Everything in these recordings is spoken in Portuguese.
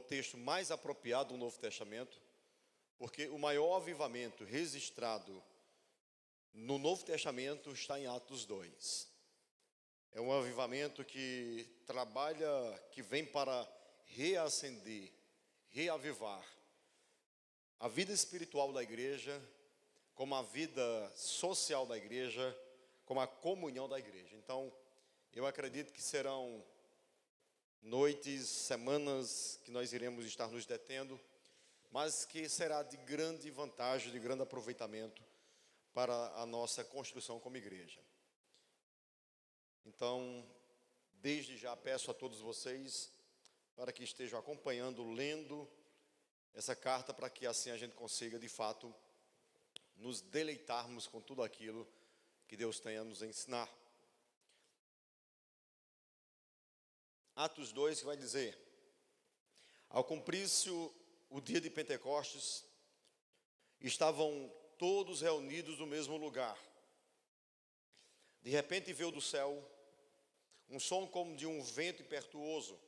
o texto mais apropriado do Novo Testamento, porque o maior avivamento registrado no Novo Testamento está em Atos 2. É um avivamento que trabalha, que vem para reacender, reavivar a vida espiritual da igreja, como a vida social da igreja, como a comunhão da igreja. Então, eu acredito que serão noites, semanas que nós iremos estar nos detendo, mas que será de grande vantagem, de grande aproveitamento para a nossa construção como igreja. Então, desde já peço a todos vocês para que estejam acompanhando, lendo essa carta, para que assim a gente consiga, de fato, nos deleitarmos com tudo aquilo que Deus tem a nos ensinar. Atos 2, que vai dizer: ao cumprir-se o dia de Pentecostes, estavam todos reunidos no mesmo lugar. De repente veio do céu um som como de um vento impetuoso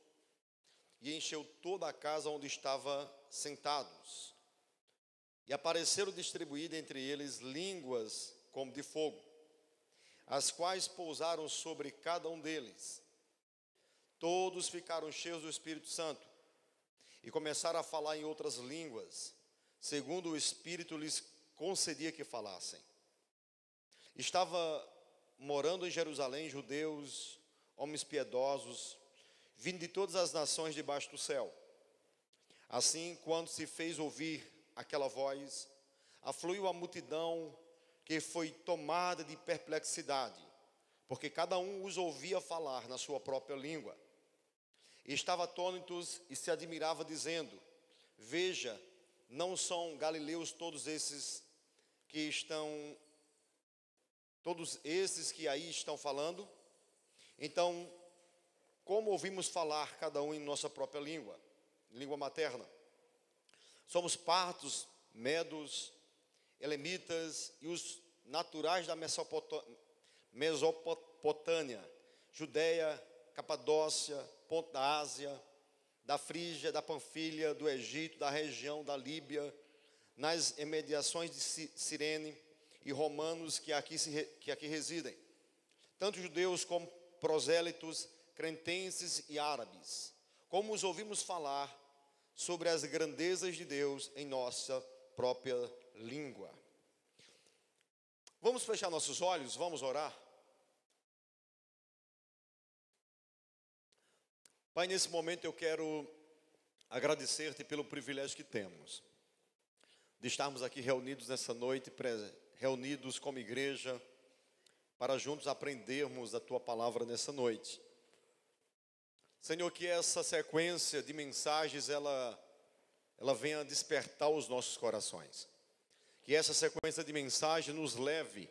e encheu toda a casa onde estavam sentados. E apareceram distribuídas entre eles línguas como de fogo, as quais pousaram sobre cada um deles. Todos ficaram cheios do Espírito Santo e começaram a falar em outras línguas, segundo o Espírito lhes concedia que falassem. Estava morando em Jerusalém judeus, homens piedosos, vindo de todas as nações debaixo do céu. Assim, quando se fez ouvir aquela voz, afluiu a multidão, que foi tomada de perplexidade, porque cada um os ouvia falar na sua própria língua. E estava atônitos e se admirava, dizendo: veja, não são galileus todos esses que aí estão falando? Então, como ouvimos falar cada um em nossa própria língua, língua materna? Somos partos, medos, elamitas e os naturais da Mesopotâmia, Judeia, Capadócia, ponto da Ásia, da Frígia, da Panfilha, do Egito, da região da Líbia, nas imediações de Cirene, e romanos que aqui residem, tanto judeus como prosélitos, cretenses e árabes. Como os ouvimos falar sobre as grandezas de Deus em nossa própria língua. Vamos fechar nossos olhos, vamos orar. Pai, nesse momento eu quero agradecer-te pelo privilégio que temos de estarmos aqui reunidos nessa noite, reunidos como igreja, para juntos aprendermos a tua palavra nessa noite. Senhor, que essa sequência de mensagens, ela venha despertar os nossos corações. Que essa sequência de mensagens nos leve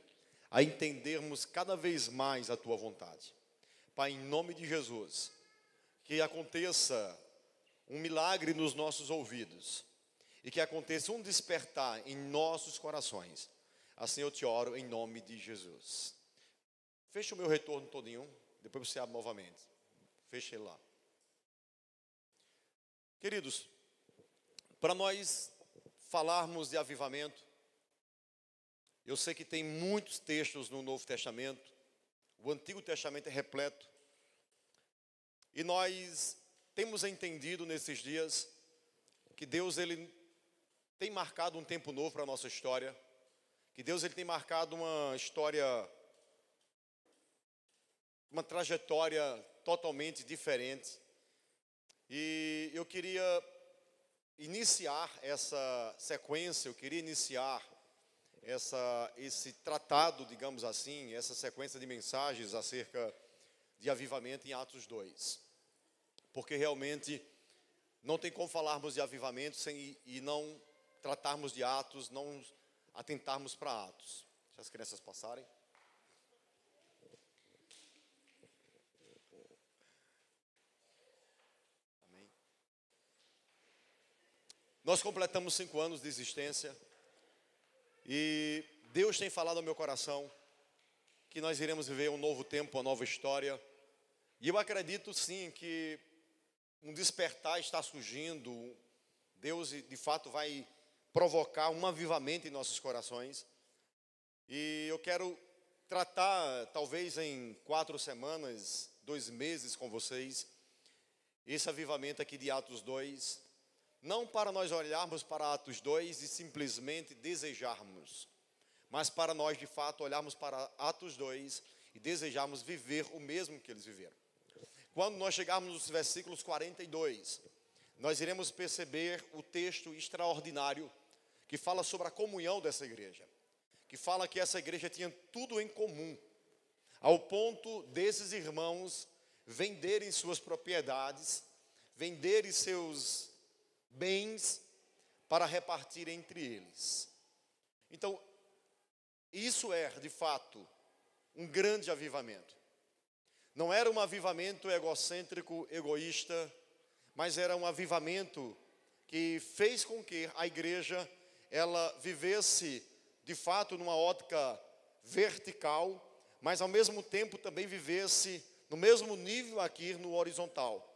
a entendermos cada vez mais a tua vontade. Pai, em nome de Jesus, que aconteça um milagre nos nossos ouvidos e que aconteça um despertar em nossos corações. Assim eu te oro em nome de Jesus. Feche o meu retorno todinho, depois você abre novamente. Feche ele lá. Queridos, para nós falarmos de avivamento, eu sei que tem muitos textos no Novo Testamento, o Antigo Testamento é repleto, e nós temos entendido nesses dias que Deus ele tem marcado um tempo novo para a nossa história, que Deus ele tem marcado uma história, uma trajetória totalmente diferente. E eu queria iniciar essa sequência, eu queria iniciar esse tratado, digamos assim, essa sequência de mensagens acerca de avivamento em Atos 2. Porque realmente não tem como falarmos de avivamento e não tratarmos de Atos, não atentarmos para Atos. Deixa as crianças passarem. Amém. Nós completamos 5 anos de existência e Deus tem falado ao meu coração que nós iremos viver um novo tempo, uma nova história. E eu acredito sim que um despertar está surgindo. Deus, de fato, vai provocar um avivamento em nossos corações. E eu quero tratar, talvez em 4 semanas, 2 meses com vocês, esse avivamento aqui de Atos 2, não para nós olharmos para Atos 2 e simplesmente desejarmos, mas para nós, de fato, olharmos para Atos 2 e desejarmos viver o mesmo que eles viveram. Quando nós chegarmos nos versículos 42, nós iremos perceber o texto extraordinário que fala sobre a comunhão dessa igreja, que fala que essa igreja tinha tudo em comum, ao ponto desses irmãos venderem suas propriedades, venderem seus bens para repartir entre eles. Então, isso é, de fato, um grande avivamento. Não era um avivamento egocêntrico, egoísta, mas era um avivamento que fez com que a igreja ela vivesse, de fato, numa ótica vertical, mas ao mesmo tempo também vivesse no mesmo nível aqui no horizontal,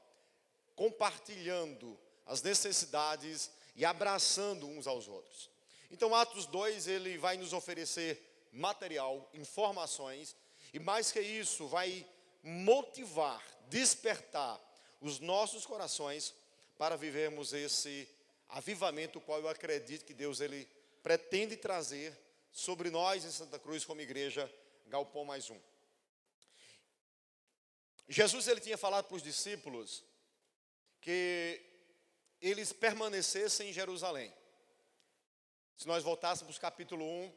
compartilhando as necessidades e abraçando uns aos outros. Então, Atos 2, ele vai nos oferecer material, informações, e mais que isso, vai motivar, despertar os nossos corações para vivermos esse avivamento, o qual eu acredito que Deus ele pretende trazer sobre nós em Santa Cruz como igreja Galpão Mais Um. Jesus ele tinha falado para os discípulos que eles permanecessem em Jerusalém. Se nós voltássemos para o capítulo 1,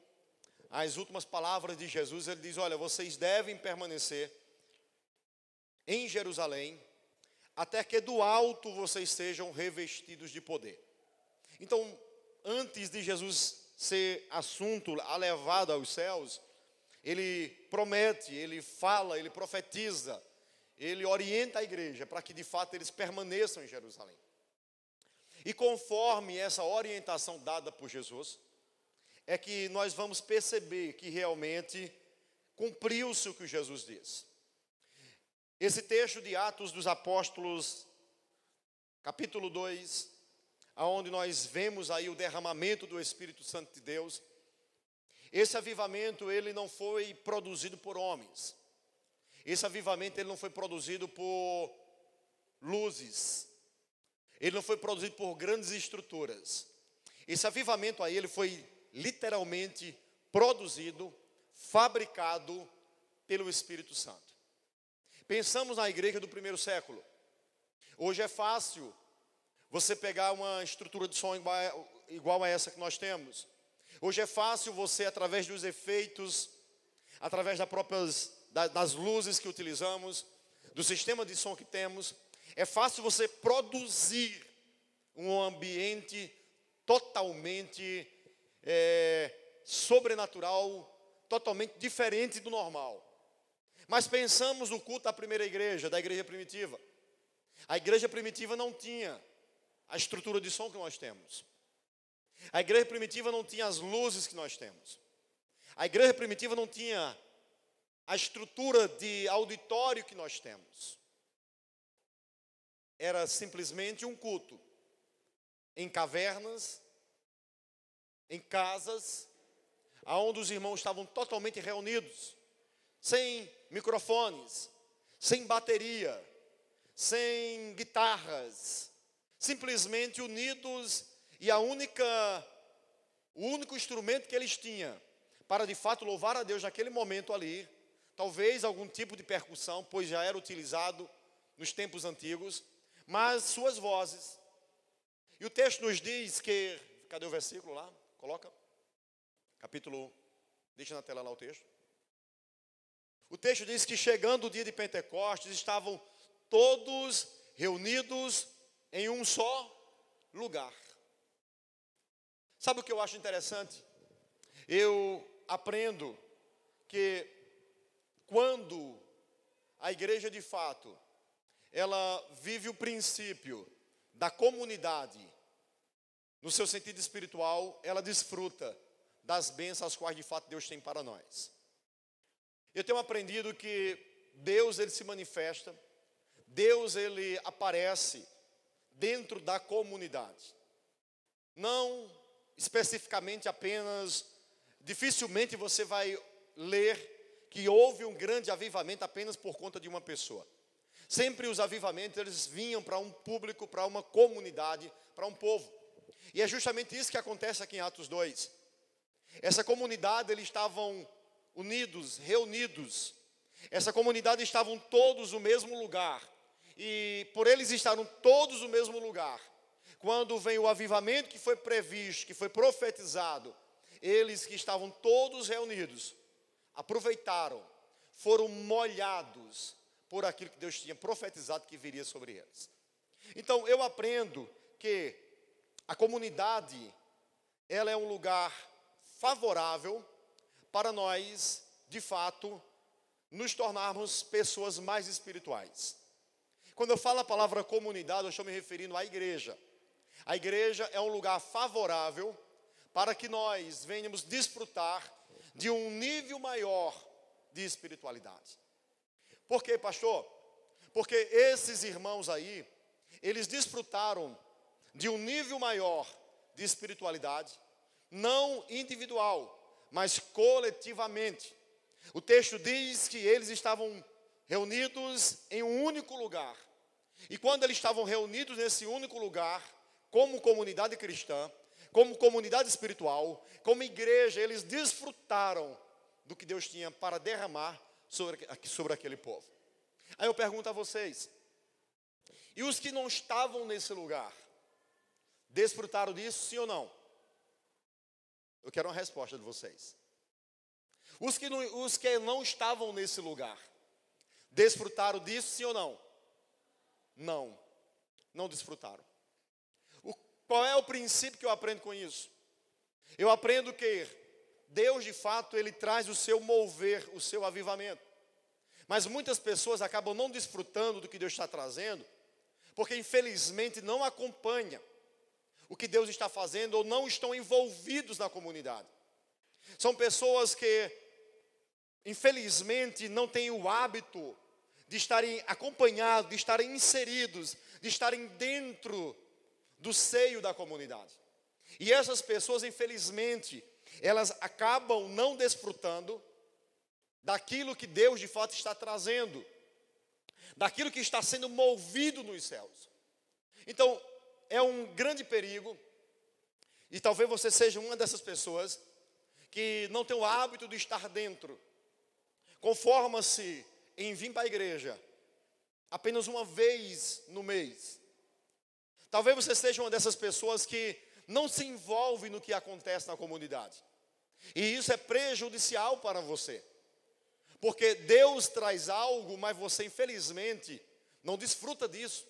as últimas palavras de Jesus, ele diz: olha, vocês devem permanecer em Jerusalém, até que do alto vocês sejam revestidos de poder. Então, antes de Jesus ser assunto, elevado aos céus, ele promete, ele fala, ele profetiza, ele orienta a igreja para que de fato eles permaneçam em Jerusalém. E conforme essa orientação dada por Jesus, é que nós vamos perceber que realmente cumpriu-se o que Jesus disse. Esse texto de Atos dos Apóstolos, capítulo 2, onde nós vemos aí o derramamento do Espírito Santo de Deus, esse avivamento ele não foi produzido por homens. Esse avivamento ele não foi produzido por luzes. Ele não foi produzido por grandes estruturas. Esse avivamento aí ele foi literalmente produzido, fabricado pelo Espírito Santo. Pensamos na igreja do primeiro século. Hoje é fácil você pegar uma estrutura de som igual a essa que nós temos. Hoje é fácil você, através dos efeitos, através das luzes que utilizamos, do sistema de som que temos, é fácil você produzir um ambiente totalmente sobrenatural, totalmente diferente do normal. Mas pensamos no culto da primeira igreja, da igreja primitiva. A igreja primitiva não tinha a estrutura de som que nós temos. A igreja primitiva não tinha as luzes que nós temos. A igreja primitiva não tinha a estrutura de auditório que nós temos. Era simplesmente um culto em cavernas, em casas, onde os irmãos estavam totalmente reunidos, sem microfones, sem bateria, sem guitarras, simplesmente unidos, e o único instrumento que eles tinham para de fato louvar a Deus naquele momento ali, talvez algum tipo de percussão, pois já era utilizado nos tempos antigos, mas suas vozes. E o texto nos diz que, cadê o versículo lá? Coloca, capítulo 1, deixa na tela lá o texto. O texto diz que chegando o dia de Pentecostes, estavam todos reunidos em um só lugar. Sabe o que eu acho interessante? Eu aprendo que quando a igreja de fato, ela vive o princípio da comunidade, no seu sentido espiritual, ela desfruta das bênçãos as quais de fato Deus tem para nós. Eu tenho aprendido que Deus ele se manifesta, Deus ele aparece dentro da comunidade. Não especificamente apenas, dificilmente você vai ler que houve um grande avivamento apenas por conta de uma pessoa. Sempre os avivamentos, eles vinham para um público, para uma comunidade, para um povo. E é justamente isso que acontece aqui em Atos 2. Essa comunidade, eles estavam unidos, reunidos. Essa comunidade estavam todos no mesmo lugar. E por eles estarem todos no mesmo lugar, quando vem o avivamento que foi previsto, que foi profetizado, eles que estavam todos reunidos, aproveitaram, foram molhados por aquilo que Deus tinha profetizado que viria sobre eles. Então eu aprendo que a comunidade, ela é um lugar favorável para nós, de fato, nos tornarmos pessoas mais espirituais. Quando eu falo a palavra comunidade, eu estou me referindo à igreja. A igreja é um lugar favorável para que nós venhamos desfrutar de um nível maior de espiritualidade. Por quê, pastor? Porque esses irmãos aí, eles desfrutaram de um nível maior de espiritualidade, não individual, mas coletivamente. O texto diz que eles estavam reunidos em um único lugar. E quando eles estavam reunidos nesse único lugar, como comunidade cristã, como comunidade espiritual, como igreja, eles desfrutaram do que Deus tinha para derramar sobre aquele povo. Aí eu pergunto a vocês, e os que não estavam nesse lugar, desfrutaram disso, sim ou não? Eu quero uma resposta de vocês. Os que não estavam nesse lugar, desfrutaram disso, sim ou não? Não desfrutaram. Qual é o princípio que eu aprendo com isso? Eu aprendo que Deus, de fato, Ele traz o seu mover, o seu avivamento. Mas muitas pessoas acabam não desfrutando do que Deus está trazendo, porque infelizmente não acompanha o que Deus está fazendo ou não estão envolvidos na comunidade. São pessoas que, infelizmente, não têm o hábito de estarem acompanhados, de estarem inseridos, de estarem dentro do seio da comunidade. E essas pessoas, infelizmente, elas acabam não desfrutando daquilo que Deus de fato está trazendo, daquilo que está sendo movido nos céus. Então, é um grande perigo, e talvez você seja uma dessas pessoas que não tem o hábito de estar dentro, conforma-se em vir para a igreja apenas uma vez no mês. Talvez você seja uma dessas pessoas que não se envolve no que acontece na comunidade. E isso é prejudicial para você. Porque Deus traz algo, mas você infelizmente não desfruta disso.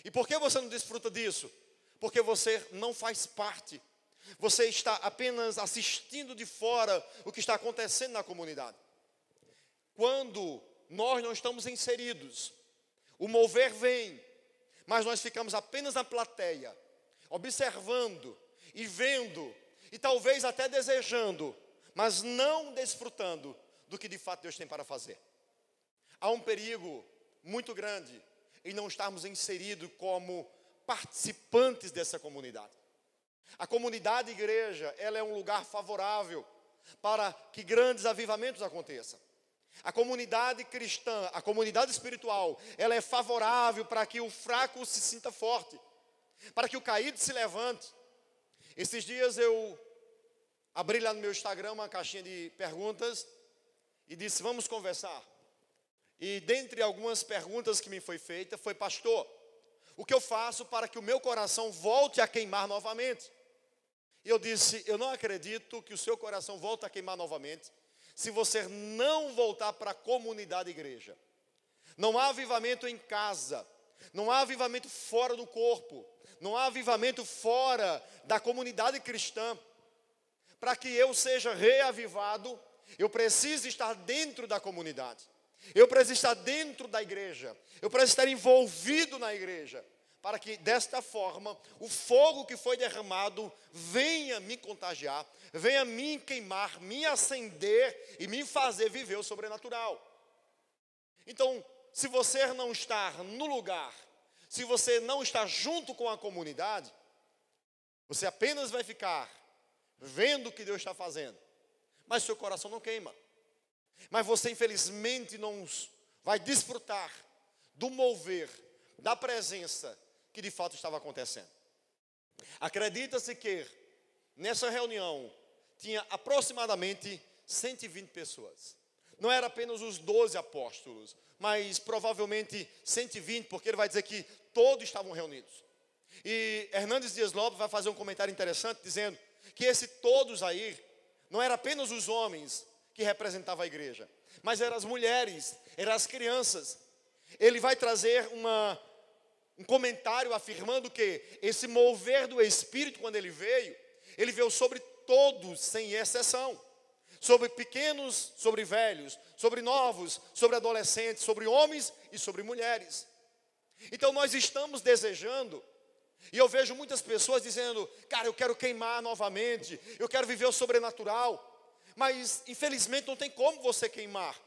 E por que você não desfruta disso? Porque você não faz parte. Você está apenas assistindo de fora o que está acontecendo na comunidade. Quando nós não estamos inseridos, o mover vem, mas nós ficamos apenas na plateia, observando e vendo, e talvez até desejando, mas não desfrutando do que de fato Deus tem para fazer. Há um perigo muito grande em não estarmos inseridos como participantes dessa comunidade. A comunidade igreja, ela é um lugar favorável para que grandes avivamentos aconteçam. A comunidade cristã, a comunidade espiritual, ela é favorável para que o fraco se sinta forte, para que o caído se levante. Esses dias eu abri lá no meu Instagram uma caixinha de perguntas e disse, vamos conversar. E dentre algumas perguntas que me foi feita, foi, pastor, o que eu faço para que o meu coração volte a queimar novamente? E eu disse, eu não acredito que o seu coração volte a queimar novamente, se você não voltar para a comunidade igreja. Não há avivamento em casa, não há avivamento fora do corpo, não há avivamento fora da comunidade cristã. Para que eu seja reavivado, eu preciso estar dentro da comunidade, eu preciso estar dentro da igreja, eu preciso estar envolvido na igreja, para que desta forma o fogo que foi derramado venha me contagiar, venha me queimar, me acender e me fazer viver o sobrenatural. Então, se você não estar no lugar, se você não está junto com a comunidade, você apenas vai ficar vendo o que Deus está fazendo, mas seu coração não queima. Mas você infelizmente não vai desfrutar do mover, da presença que de fato estava acontecendo. Acredita-se que nessa reunião tinha aproximadamente 120 pessoas. Não era apenas os 12 apóstolos, mas provavelmente 120, porque ele vai dizer que todos estavam reunidos. E Hernandes Dias Lopes vai fazer um comentário interessante, dizendo que esse todos aí, não era apenas os homens que representavam a igreja, mas eram as mulheres, eram as crianças. Ele vai trazer um comentário afirmando que esse mover do Espírito, quando ele veio sobre todos, sem exceção. Sobre pequenos, sobre velhos, sobre novos, sobre adolescentes, sobre homens e sobre mulheres. Então nós estamos desejando, e eu vejo muitas pessoas dizendo, cara, eu quero queimar novamente, eu quero viver o sobrenatural. Mas infelizmente não tem como você queimar,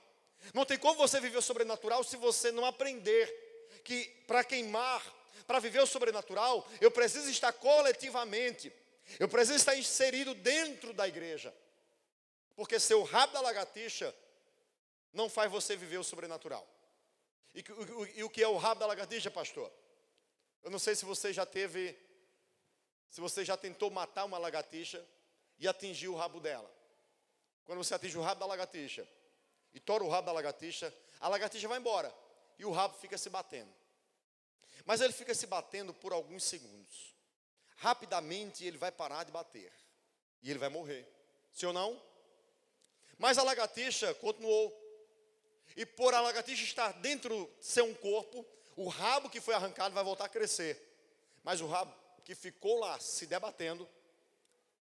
não tem como você viver o sobrenatural se você não aprender que para queimar, para viver o sobrenatural, eu preciso estar coletivamente, eu preciso estar inserido dentro da igreja. Porque seu rabo da lagartixa não faz você viver o sobrenatural. E o que é o rabo da lagartixa, pastor? Eu não sei se você já tentou matar uma lagartixa e atingir o rabo dela. Quando você atinge o rabo da lagartixa e tora o rabo da lagartixa, a lagartixa vai embora e o rabo fica se batendo. Mas ele fica se batendo por alguns segundos. Rapidamente ele vai parar de bater e ele vai morrer. Sim ou não? Mas a lagartixa continuou. E por a lagartixa estar dentro de ser um corpo, o rabo que foi arrancado vai voltar a crescer. Mas o rabo que ficou lá se debatendo,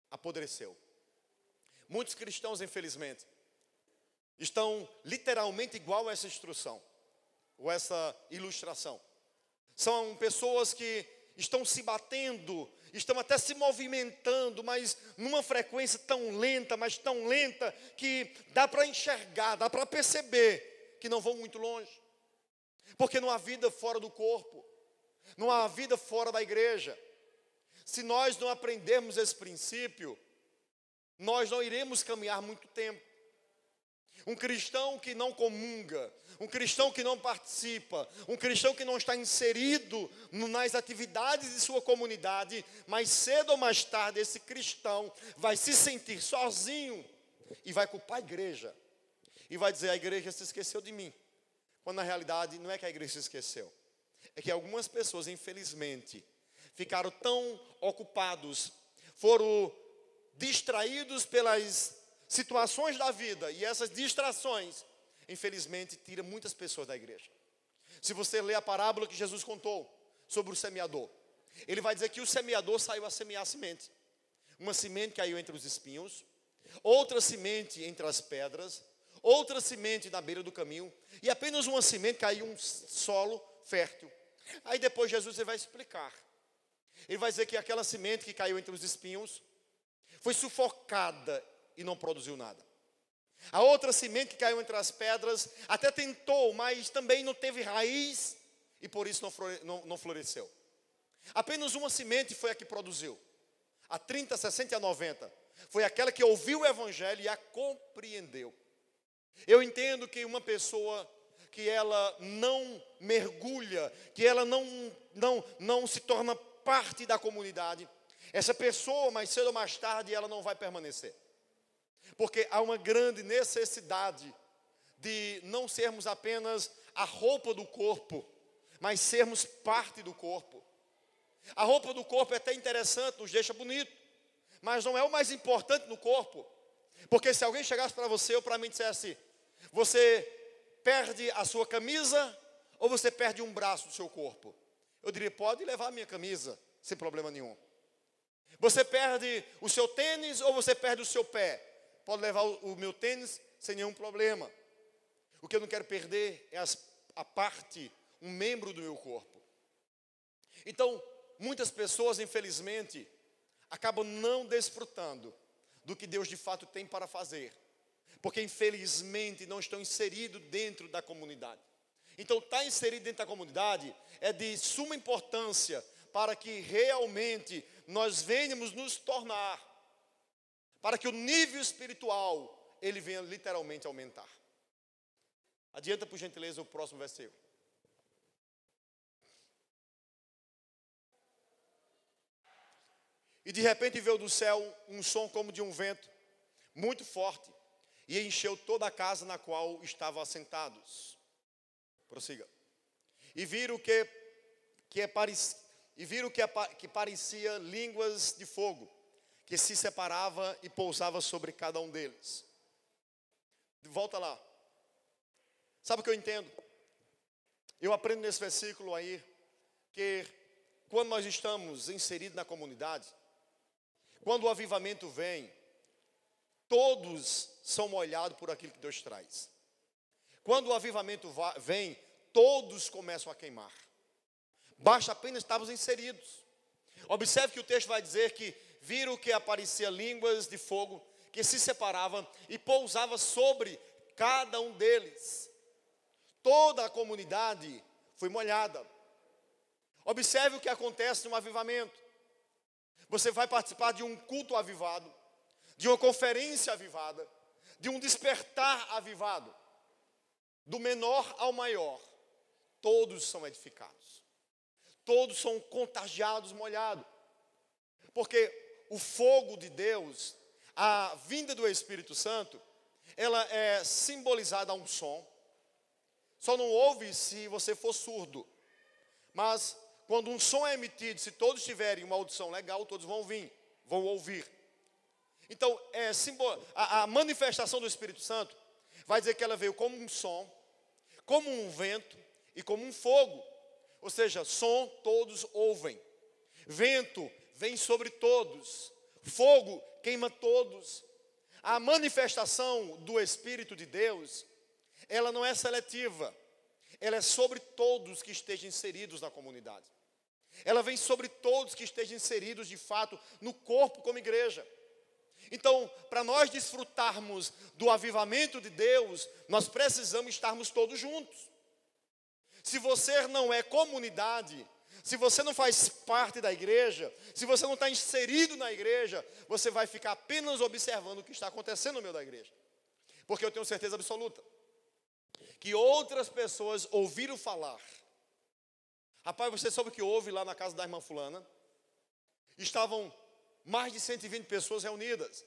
apodreceu. Muitos cristãos, infelizmente, estão literalmente igual a essa instrução, ou essa ilustração. São pessoas que estão se batendo, estão até se movimentando, mas numa frequência tão lenta, mas tão lenta, que dá para enxergar, dá para perceber que não vão muito longe. Porque não há vida fora do corpo, não há vida fora da igreja. Se nós não aprendermos esse princípio, nós não iremos caminhar muito tempo. Um cristão que não comunga, um cristão que não participa, um cristão que não está inserido nas atividades de sua comunidade, mais cedo ou mais tarde esse cristão vai se sentir sozinho e vai culpar a igreja. E vai dizer, a igreja se esqueceu de mim. Quando na realidade não é que a igreja se esqueceu. É que algumas pessoas, infelizmente, ficaram tão ocupados, foram distraídos pelas situações da vida, e essas distrações, infelizmente, tiram muitas pessoas da igreja. Se você ler a parábola que Jesus contou sobre o semeador, ele vai dizer que o semeador saiu a semear a semente. Uma semente caiu entre os espinhos, outra semente entre as pedras, outra semente na beira do caminho, e apenas uma semente caiu em um solo fértil. Aí depois Jesus vai explicar. Ele vai dizer que aquela semente que caiu entre os espinhos foi sufocada e não produziu nada. A outra semente que caiu entre as pedras até tentou, mas também não teve raiz e por isso não floresceu. Apenas uma semente foi a que produziu. A 30, 60 e a 90. Foi aquela que ouviu o evangelho e a compreendeu. Eu entendo que uma pessoa que ela não mergulha, que ela não se torna parte da comunidade, essa pessoa mais cedo ou mais tarde ela não vai permanecer. Porque há uma grande necessidade de não sermos apenas a roupa do corpo, mas sermos parte do corpo. A roupa do corpo é até interessante, nos deixa bonito, mas não é o mais importante no corpo. Porque se alguém chegasse para você ou para mim e dissesse, você perde a sua camisa ou você perde um braço do seu corpo? Eu diria, pode levar a minha camisa, sem problema nenhum. Você perde o seu tênis ou você perde o seu pé? Pode levar o meu tênis sem nenhum problema. O que eu não quero perder é a parte, um membro do meu corpo. Então, muitas pessoas, infelizmente, acabam não desfrutando do que Deus de fato tem para fazer. Porque, infelizmente, não estão inseridos dentro da comunidade. Então, estar inserido dentro da comunidade é de suma importância para que realmente nós venhamos nos tornar, para que o nível espiritual, ele venha literalmente aumentar. Adianta, por gentileza, o próximo versículo. E de repente veio do céu um som como de um vento, muito forte, e encheu toda a casa na qual estavam assentados. Prossiga. E viram que parecia línguas de fogo, que se separava e pousava sobre cada um deles. Volta lá. Sabe o que eu entendo? Eu aprendo nesse versículo aí, que quando nós estamos inseridos na comunidade, quando o avivamento vem, todos são molhados por aquilo que Deus traz. Quando o avivamento vem, todos começam a queimar. Basta apenas estarmos inseridos. Observe que o texto vai dizer que viram que aparecia línguas de fogo que se separavam e pousava sobre cada um deles. Toda a comunidade foi molhada. Observe o que acontece no avivamento. Você vai participar de um culto avivado, de uma conferência avivada, de um despertar avivado. Do menor ao maior, todos são edificados. Todos são contagiados, molhados. Porque o fogo de Deus, a vinda do Espírito Santo, ela é simbolizada a um som. Só não ouve se você for surdo. Mas quando um som é emitido, se todos tiverem uma audição legal, todos vão ouvir. Então, a manifestação do Espírito Santo vai dizer que ela veio como um som, como um vento e como um fogo. Ou seja, som todos ouvem. Vento vem sobre todos. Fogo queima todos. A manifestação do Espírito de Deus, ela não é seletiva. Ela é sobre todos que estejam inseridos na comunidade. Ela vem sobre todos que estejam inseridos de fato no corpo como igreja. Então, para nós desfrutarmos do avivamento de Deus, nós precisamos estarmos todos juntos. Se você não é comunidade, se você não faz parte da igreja, se você não está inserido na igreja, você vai ficar apenas observando o que está acontecendo no meio da igreja. Porque eu tenho certeza absoluta que outras pessoas ouviram falar. Rapaz, você sabe o que houve lá na casa da irmã fulana? Estavam mais de 120 pessoas reunidas.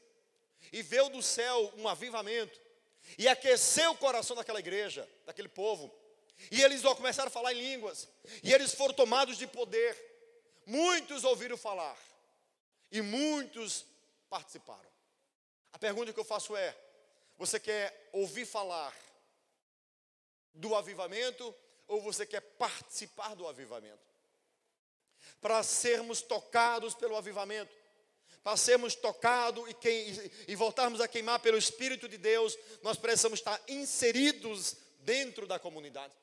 E veio do céu um avivamento. E aqueceu o coração daquela igreja, daquele povo. E eles começaram a falar em línguas. E eles foram tomados de poder. Muitos ouviram falar. E muitos participaram. A pergunta que eu faço é: você quer ouvir falar do avivamento ou você quer participar do avivamento? Para sermos tocados pelo avivamento, para sermos tocados e voltarmos a queimar pelo Espírito de Deus, nós precisamos estar inseridos dentro da comunidade.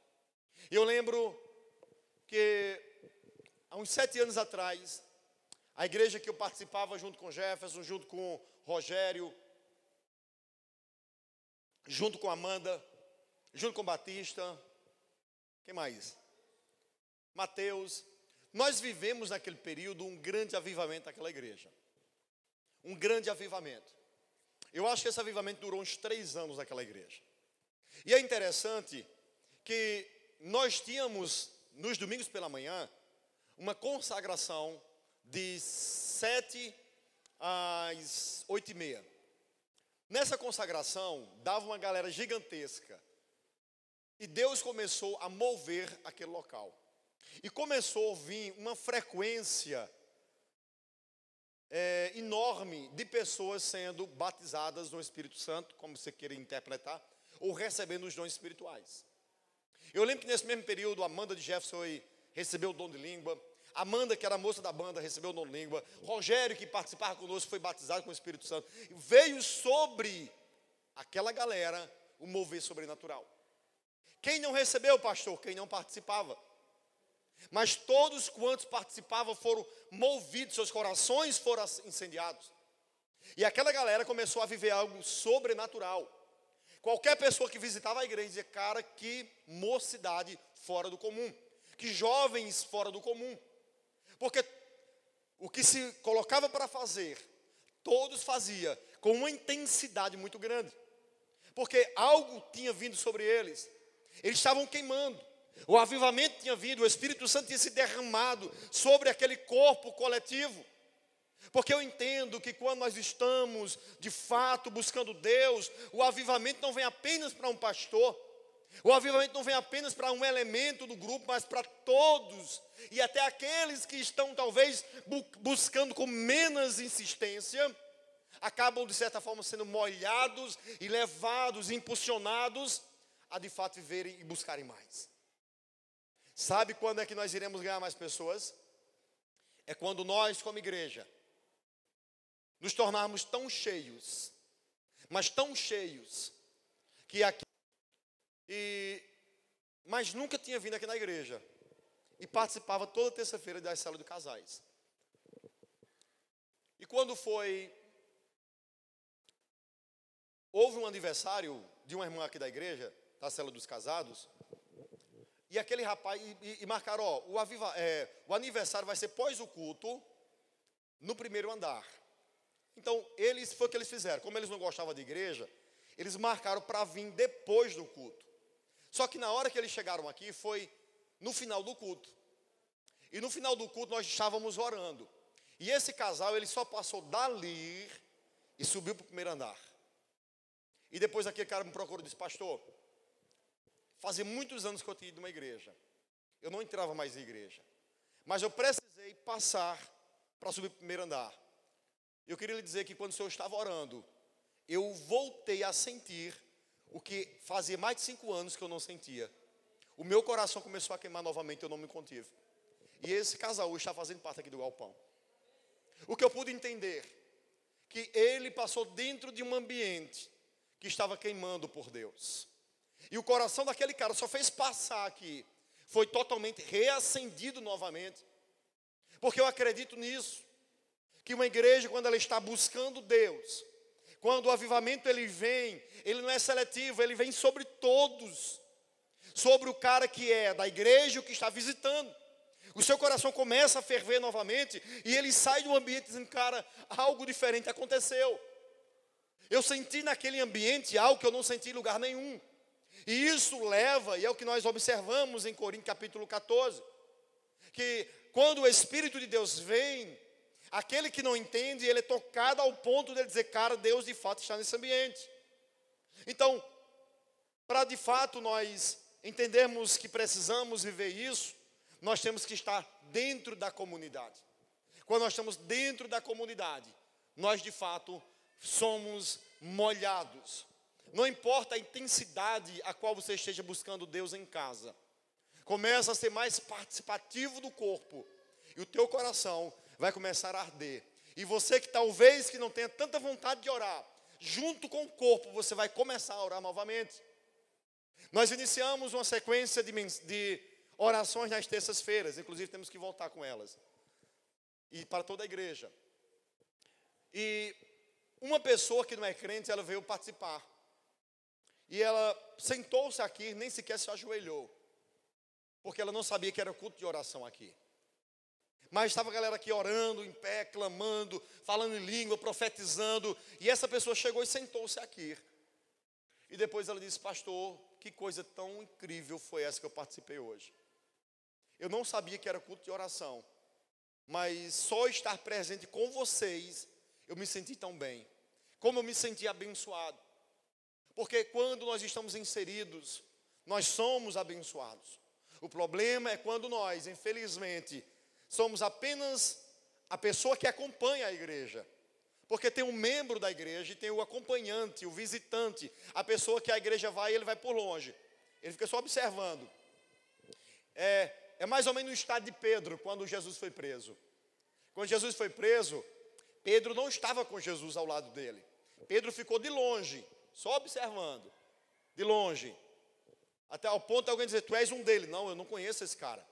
Eu lembro que há uns 7 anos atrás, a igreja que eu participava junto com Jefferson, junto com Rogério, junto com Amanda, junto com Batista, quem mais? Mateus. Nós vivemos naquele período um grande avivamento naquela igreja. Um grande avivamento. Eu acho que esse avivamento durou uns 3 anos naquela igreja. E é interessante que nós tínhamos, nos domingos pela manhã, uma consagração de 7 às 8h30. Nessa consagração, dava uma galera gigantesca. E Deus começou a mover aquele local. E começou a vir uma frequência enorme de pessoas sendo batizadas no Espírito Santo, como você queira interpretar, ou recebendo os dons espirituais. Eu lembro que nesse mesmo período, a Amanda de Jefferson recebeu o dom de língua. Amanda, que era a moça da banda, recebeu o dom de língua. Rogério, que participava conosco, foi batizado com o Espírito Santo. Veio sobre aquela galera o mover sobrenatural. Quem não recebeu, pastor? Quem não participava. Mas todos quantos participavam foram movidos, seus corações foram incendiados. E aquela galera começou a viver algo sobrenatural. Qualquer pessoa que visitava a igreja dizia, cara, que mocidade fora do comum. Que jovens fora do comum. Porque o que se colocava para fazer, todos faziam com uma intensidade muito grande. Porque algo tinha vindo sobre eles. Eles estavam queimando. O avivamento tinha vindo, o Espírito Santo tinha se derramado sobre aquele corpo coletivo. Porque eu entendo que quando nós estamos, de fato, buscando Deus, o avivamento não vem apenas para um pastor, o avivamento não vem apenas para um elemento do grupo, mas para todos, e até aqueles que estão, talvez, buscando com menos insistência, acabam, de certa forma, sendo molhados e levados, impulsionados, a, de fato, viverem e buscarem mais. Sabe quando é que nós iremos ganhar mais pessoas? É quando nós, como igreja, nos tornarmos tão cheios, mas tão cheios, que aqui, mas nunca tinha vindo aqui na igreja, e participava toda terça-feira da célula de casais. E quando houve um aniversário de uma irmã aqui da igreja, da célula dos casados, e aquele rapaz, e marcaram, o aniversário vai ser pós o culto, no primeiro andar. Então, foi o que eles fizeram. Como eles não gostavam de igreja, eles marcaram para vir depois do culto. Só que na hora que eles chegaram aqui, foi no final do culto. E no final do culto, nós estávamos orando. E esse casal, ele só passou dali e subiu para o primeiro andar. E depois aquele cara me procurou e disse, pastor, fazia muitos anos que eu tinha ido numa igreja. Eu não entrava mais em igreja. Mas eu precisei passar para subir para o primeiro andar. Eu queria lhe dizer que quando o Senhor estava orando, eu voltei a sentir o que fazia mais de 5 anos que eu não sentia. O meu coração começou a queimar novamente, eu não me contive. E esse casal hoje está fazendo parte aqui do galpão. O que eu pude entender, que ele passou dentro de um ambiente que estava queimando por Deus. E o coração daquele cara só fez passar aqui, foi totalmente reacendido novamente. Porque eu acredito nisso. Que uma igreja, quando ela está buscando Deus, quando o avivamento ele vem, ele não é seletivo, ele vem sobre todos. Sobre o cara que é da igreja e o que está visitando. O seu coração começa a ferver novamente e ele sai do ambiente dizendo, cara, algo diferente aconteceu. Eu senti naquele ambiente algo que eu não senti em lugar nenhum. E isso leva, e é o que nós observamos em Coríntios capítulo 14, que quando o Espírito de Deus vem, aquele que não entende, ele é tocado ao ponto de ele dizer, cara, Deus de fato está nesse ambiente. Então, para de fato nós entendermos que precisamos viver isso, nós temos que estar dentro da comunidade. Quando nós estamos dentro da comunidade, nós de fato somos molhados. Não importa a intensidade a qual você esteja buscando Deus em casa. Começa a ser mais participativo do corpo. E o teu coração vai começar a arder. E você que talvez que não tenha tanta vontade de orar, junto com o corpo, você vai começar a orar novamente. Nós iniciamos uma sequência de orações nas terças-feiras. Inclusive temos que voltar com elas. E para toda a igreja. E uma pessoa que não é crente, ela veio participar. E ela sentou-se aqui, nem sequer se ajoelhou. Porque ela não sabia que era culto de oração aqui. Mas estava a galera aqui orando, em pé, clamando, falando em língua, profetizando. E essa pessoa chegou e sentou-se aqui. E depois ela disse, pastor, que coisa tão incrível foi essa que eu participei hoje. Eu não sabia que era culto de oração. Mas só estar presente com vocês, eu me senti tão bem. Como eu me senti abençoado. Porque quando nós estamos inseridos, nós somos abençoados. O problema é quando nós, infelizmente, somos apenas a pessoa que acompanha a igreja. Porque tem um membro da igreja e tem o acompanhante, o visitante. A pessoa que a igreja vai, ele vai por longe. Ele fica só observando. É mais ou menos o estado de Pedro, quando Jesus foi preso. Quando Jesus foi preso, Pedro não estava com Jesus ao lado dele. Pedro ficou de longe, só observando. De longe. Até ao ponto de alguém dizer, tu és um dele. Não, eu não conheço esse cara.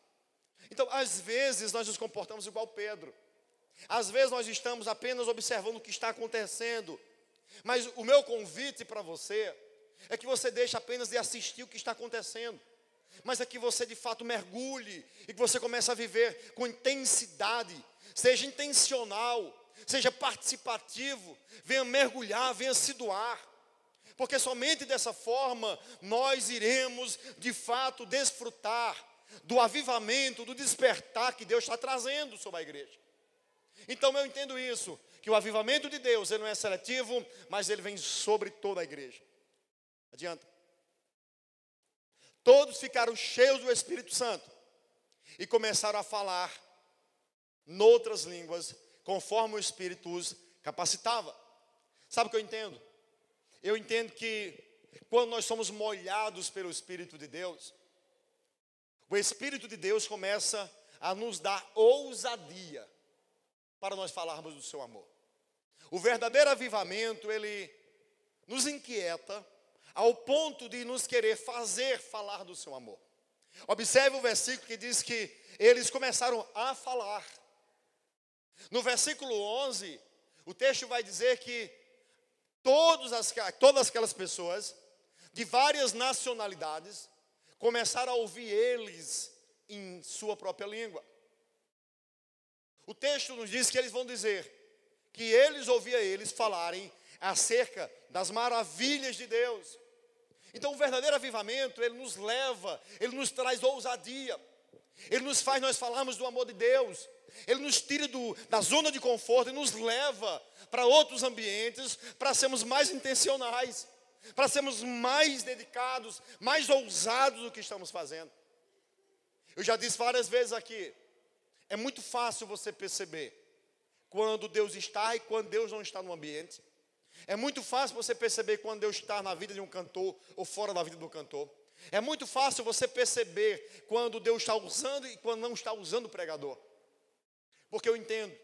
Então, às vezes, nós nos comportamos igual Pedro. Às vezes, nós estamos apenas observando o que está acontecendo. Mas o meu convite para você é que você deixe apenas de assistir o que está acontecendo, mas é que você de fato mergulhe e que você comece a viver com intensidade, seja intencional, seja participativo, venha mergulhar, venha se doar, porque somente dessa forma nós iremos de fato desfrutar do avivamento, do despertar que Deus está trazendo sobre a igreja. Então eu entendo isso, que o avivamento de Deus, ele não é seletivo, mas ele vem sobre toda a igreja. Adianta. Todos ficaram cheios do Espírito Santo e começaram a falar noutras línguas, conforme o Espírito os capacitava. Sabe o que eu entendo? Eu entendo que quando nós somos molhados pelo Espírito de Deus, o Espírito de Deus começa a nos dar ousadia para nós falarmos do seu amor. O verdadeiro avivamento, ele nos inquieta ao ponto de nos querer fazer falar do seu amor. Observe o versículo que diz que eles começaram a falar. No versículo 11, o texto vai dizer que todas aquelas pessoas de várias nacionalidades começaram a ouvir eles em sua própria língua. O texto nos diz que eles vão dizer que eles ouviam eles falarem acerca das maravilhas de Deus. Então o verdadeiro avivamento, ele nos leva, ele nos traz ousadia, ele nos faz nós falarmos do amor de Deus, ele nos tira da zona de conforto e nos leva para outros ambientes, para sermos mais intencionais, para sermos mais dedicados, mais ousados do que estamos fazendo. Eu já disse várias vezes aqui, é muito fácil você perceber quando Deus está e quando Deus não está no ambiente. É muito fácil você perceber quando Deus está na vida de um cantor ou fora da vida do cantor. É muito fácil você perceber quando Deus está usando e quando não está usando o pregador. Porque eu entendo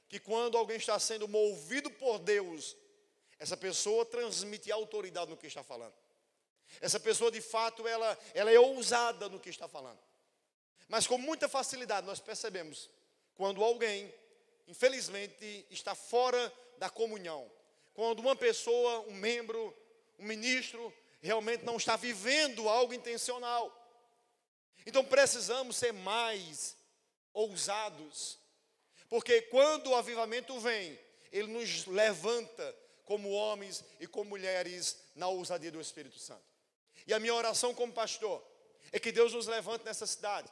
que quando alguém está sendo movido por Deus, essa pessoa transmite autoridade no que está falando. Essa pessoa de fato, ela é ousada no que está falando. Mas com muita facilidade nós percebemos quando alguém, infelizmente, está fora da comunhão. Quando uma pessoa, um membro, um ministro, realmente não está vivendo algo intencional. Então precisamos ser mais ousados. Porque quando o avivamento vem, ele nos levanta como homens e como mulheres na ousadia do Espírito Santo. E a minha oração como pastor é que Deus nos levante nessa cidade.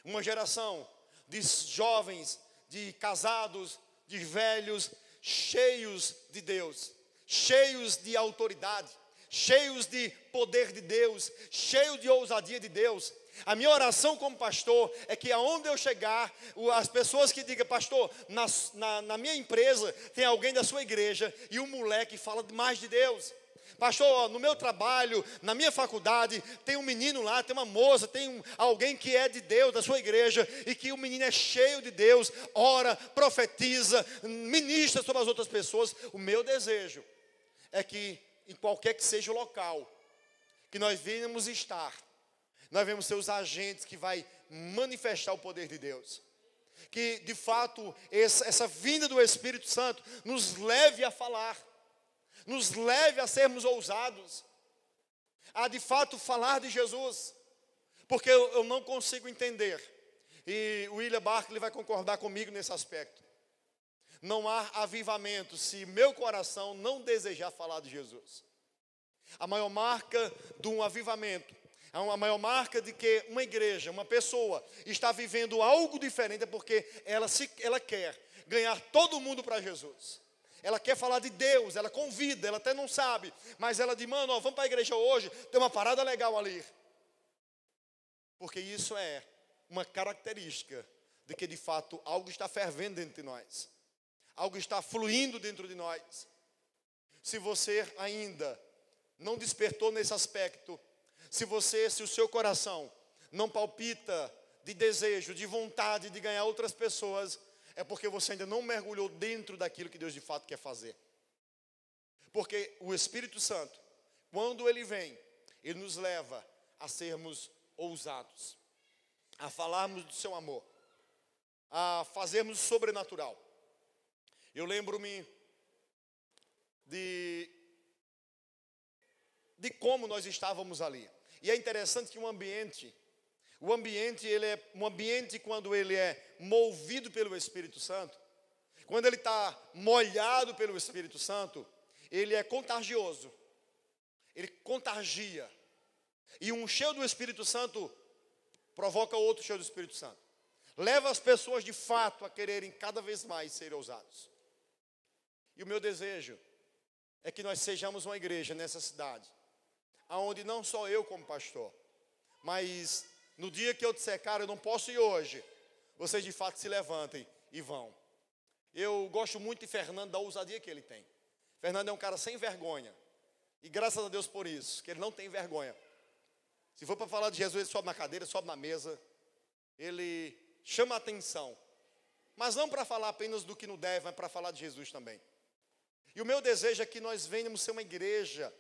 Uma geração de jovens, de casados, de velhos, cheios de Deus, cheios de autoridade, cheios de poder de Deus, cheios de ousadia de Deus. A minha oração como pastor é que aonde eu chegar, as pessoas que digam, pastor, na minha empresa tem alguém da sua igreja e um moleque fala mais de Deus. Pastor, no meu trabalho, na minha faculdade, tem um menino lá, tem uma moça, tem alguém que é de Deus, da sua igreja, e que o menino é cheio de Deus, ora, profetiza, ministra sobre as outras pessoas. O meu desejo é que, em qualquer que seja o local que nós venhamos estar, nós vamos ser os agentes que vai manifestar o poder de Deus. Que, de fato, essa vinda do Espírito Santo nos leve a falar, nos leve a sermos ousados, a de fato falar de Jesus, porque eu não consigo entender, e o William Barclay vai concordar comigo nesse aspecto, não há avivamento se meu coração não desejar falar de Jesus. A maior marca de um avivamento, a maior marca de que uma igreja, uma pessoa está vivendo algo diferente é porque ela quer ganhar todo mundo para Jesus. Ela quer falar de Deus, ela convida, ela até não sabe, mas ela diz, mano, vamos para a igreja hoje, tem uma parada legal ali. Porque isso é uma característica de que de fato algo está fervendo dentro de nós. Algo está fluindo dentro de nós. Se você ainda não despertou nesse aspecto, se o seu coração não palpita de desejo, de vontade de ganhar outras pessoas, é porque você ainda não mergulhou dentro daquilo que Deus de fato quer fazer. Porque o Espírito Santo, quando ele vem, ele nos leva a sermos ousados, a falarmos do seu amor, a fazermos o sobrenatural. Eu lembro-me de de como nós estávamos ali. E é interessante que o ambiente ele é um ambiente quando ele é movido pelo Espírito Santo, quando ele está molhado pelo Espírito Santo, ele é contagioso, ele contagia. E um cheio do Espírito Santo provoca outro cheio do Espírito Santo. Leva as pessoas de fato a quererem cada vez mais ser ousados. E o meu desejo é que nós sejamos uma igreja nessa cidade, aonde não só eu como pastor, mas no dia que eu disser, cara, eu não posso ir hoje, vocês de fato se levantem e vão. Eu gosto muito de Fernando, da ousadia que ele tem. Fernando é um cara sem vergonha. E graças a Deus por isso, que ele não tem vergonha. Se for para falar de Jesus, ele sobe na cadeira, sobe na mesa. Ele chama a atenção. Mas não para falar apenas do que não deve, mas para falar de Jesus também. E o meu desejo é que nós venhamos ser uma igreja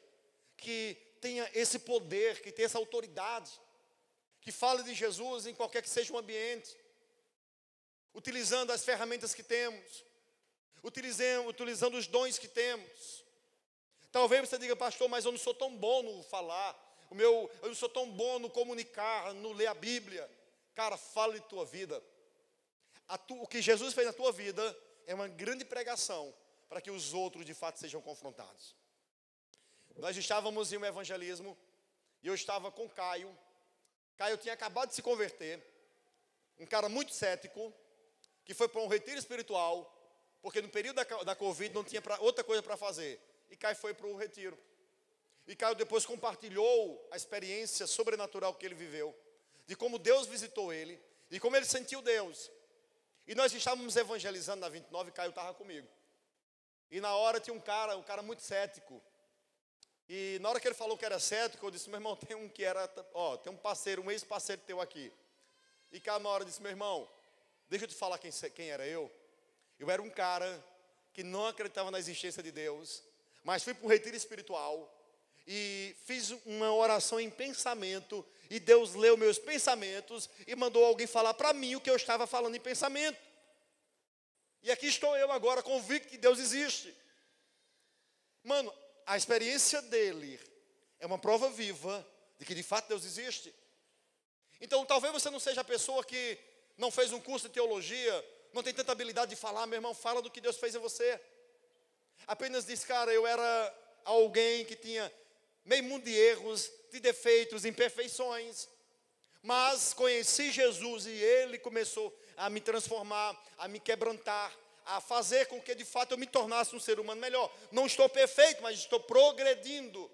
que tenha esse poder, que tenha essa autoridade, que fale de Jesus em qualquer que seja o ambiente, utilizando as ferramentas que temos, utilizando os dons que temos. Talvez você diga, pastor, mas eu não sou tão bom no falar, eu não sou tão bom no comunicar, no ler a Bíblia. Cara, fala de tua vida. O que Jesus fez na tua vida é uma grande pregação para que os outros de fato sejam confrontados. Nós estávamos em um evangelismo e eu estava com Caio. Caio tinha acabado de se converter, um cara muito cético, que foi para um retiro espiritual, porque no período da Covid não tinha outra coisa para fazer. E Caio foi para o retiro. E Caio depois compartilhou a experiência sobrenatural que ele viveu, de como Deus visitou ele, e como ele sentiu Deus. E nós estávamos evangelizando na 29 e Caio estava comigo. E na hora tinha um cara muito cético. E na hora que ele falou que era cético, eu disse, meu irmão, tem um que era, tem um parceiro, um ex-parceiro teu aqui. E Caio na hora disse, meu irmão, deixa eu te falar quem era eu. Eu era um cara que não acreditava na existência de Deus, mas fui para um retiro espiritual e fiz uma oração em pensamento, e Deus leu meus pensamentos e mandou alguém falar para mim o que eu estava falando em pensamento. E aqui estou eu agora, convicto que Deus existe. Mano, a experiência dele é uma prova viva de que de fato Deus existe. Então talvez você não seja a pessoa que não fez um curso de teologia, não tem tanta habilidade de falar, meu irmão, fala do que Deus fez em você. Apenas diz, cara, eu era alguém que tinha meio mundo de erros, de defeitos, imperfeições, mas conheci Jesus e Ele começou a me transformar, a me quebrantar, a fazer com que de fato eu me tornasse um ser humano melhor. Não estou perfeito, mas estou progredindo,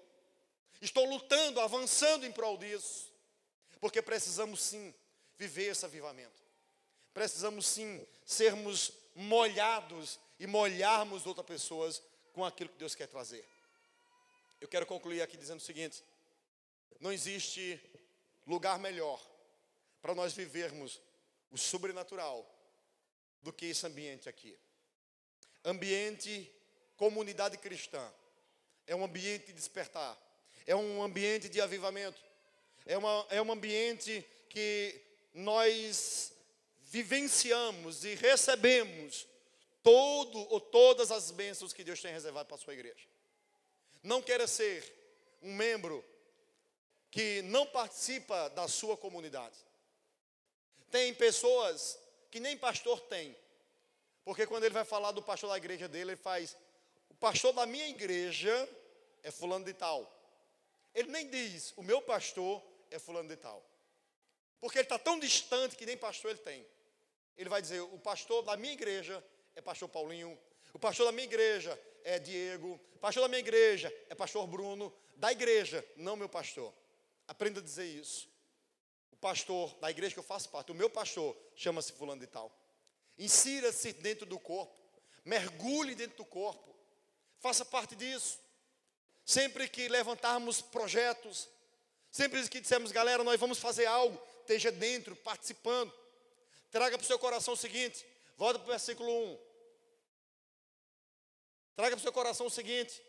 estou lutando, avançando em prol disso, porque precisamos sim viver esse avivamento. Precisamos sim sermos molhados e molharmos outras pessoas com aquilo que Deus quer trazer. Eu quero concluir aqui dizendo o seguinte: não existe lugar melhor para nós vivermos o sobrenatural do que esse ambiente aqui. Ambiente, comunidade cristã, é um ambiente de despertar, é um ambiente de avivamento, é um ambiente que nós vivenciamos e recebemos todas as bênçãos que Deus tem reservado para a sua igreja. Não queira ser um membro que não participa da sua comunidade. Tem pessoas que nem pastor tem, porque quando ele vai falar do pastor da igreja dele, ele faz, o pastor da minha igreja é fulano de tal. Ele nem diz, o meu pastor é fulano de tal, porque ele está tão distante que nem pastor ele tem. Ele vai dizer, o pastor da minha igreja é pastor Paulinho, o pastor da minha igreja é Diego, o pastor da minha igreja é pastor Bruno, da igreja, não meu pastor. Aprenda a dizer isso. O pastor da igreja que eu faço parte, o meu pastor, chama-se fulano de tal. Insira-se dentro do corpo, mergulhe dentro do corpo, faça parte disso. Sempre que levantarmos projetos, sempre que dissermos, galera, nós vamos fazer algo, esteja dentro, participando. Traga para o seu coração o seguinte, volta para o versículo 1. Traga para o seu coração o seguinte,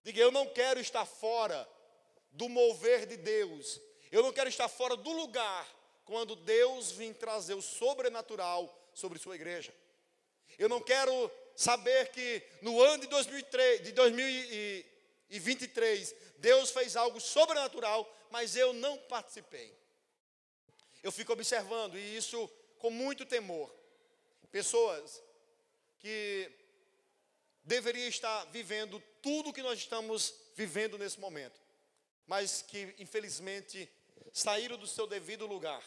diga, eu não quero estar fora do mover de Deus, eu não quero estar fora do lugar quando Deus vir trazer o sobrenatural sobre sua igreja. Eu não quero saber que no ano de 2003, 2023, Deus fez algo sobrenatural, mas eu não participei. Eu fico observando, e isso com muito temor. Pessoas que deveriam estar vivendo tudo que nós estamos vivendo nesse momento, mas que infelizmente saíram do seu devido lugar,